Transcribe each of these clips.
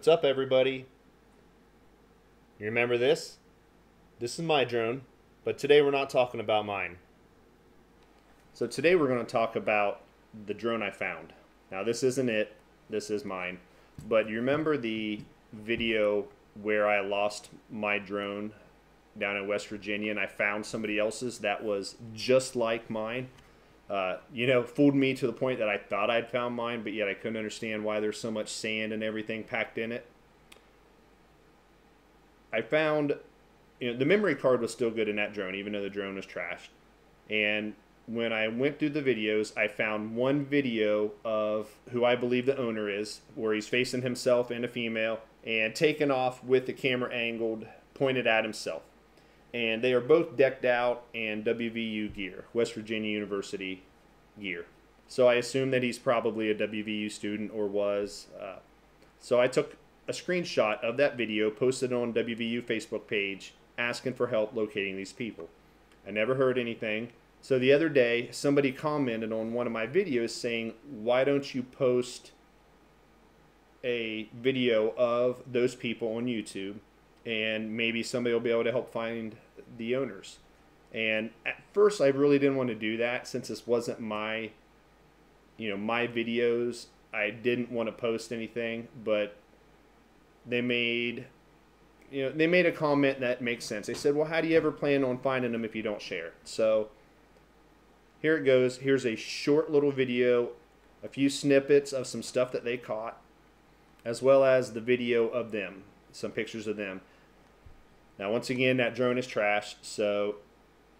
What's up, everybody? You remember this? This is my drone, but today we're not talking about mine. So today we're going to talk about the drone I found. Now this isn't it, this is mine. But you remember the video where I lost my drone down in West Virginia and I found somebody else's that was just like mine? Fooled me to the point that I thought I'd found mine, but yet I couldn't understand why there's so much sand and everything packed in it. I found, the memory card was still good in that drone, even though the drone was trashed. And when I went through the videos, I found one video of who I believe the owner is, where he's facing himself and a female, and taken off with the camera angled, pointed at himself. And they are both decked out in WVU gear, West Virginia University gear. So I assume that he's probably a WVU student or was. So I took a screenshot of that video, posted it on WVU Facebook page, asking for help locating these people. I never heard anything. So the other day, somebody commented on one of my videos saying, why don't you post a video of those people on YouTube? And maybe somebody will be able to help find the owners. And at first I really didn't want to do that since this wasn't my videos. I didn't want to post anything, but they made a comment that makes sense. They said, well, how do you ever plan on finding them if you don't share? So here it goes. Here's a short little video, a few snippets of some stuff that they caught, as well as the video of them, some pictures of them. Now, once again, that drone is trashed, so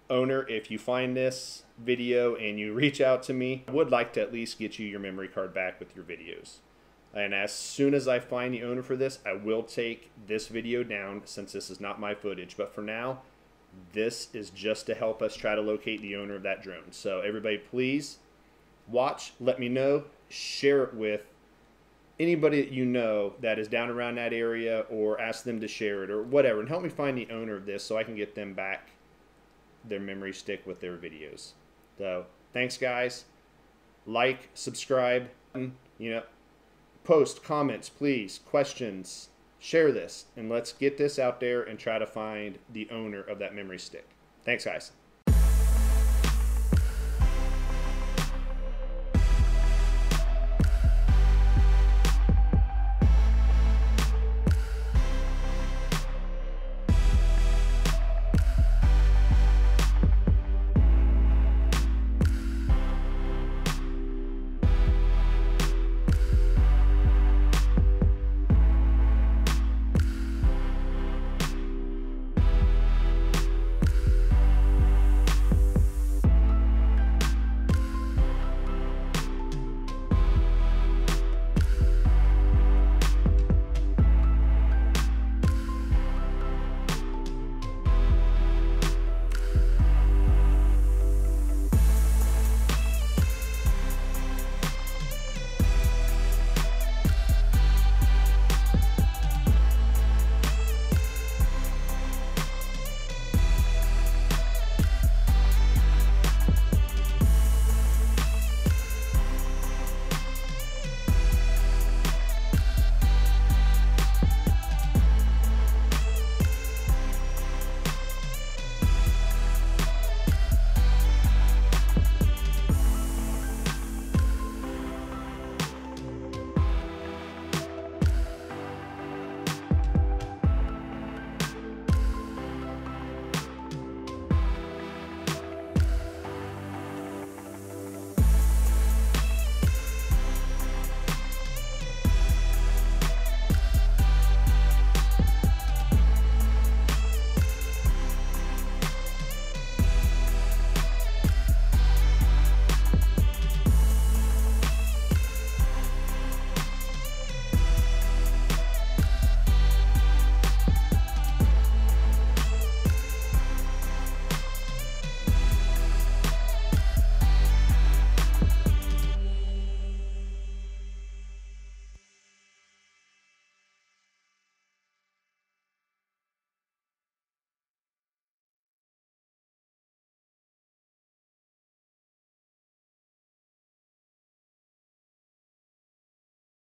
owner, if you find this video and you reach out to me, I would like to at least get you your memory card back with your videos. And as soon as I find the owner for this, I will take this video down since this is not my footage. But for now, this is just to help us try to locate the owner of that drone. So everybody, please watch, let me know, share it with anybody that you know that is down around that area, or ask them to share it or whatever, and help me find the owner of this so I can get them back their memory stick with their videos. So thanks, guys. Like, subscribe, post comments, please, questions, share this, and let's get this out there and try to find the owner of that memory stick. Thanks, guys.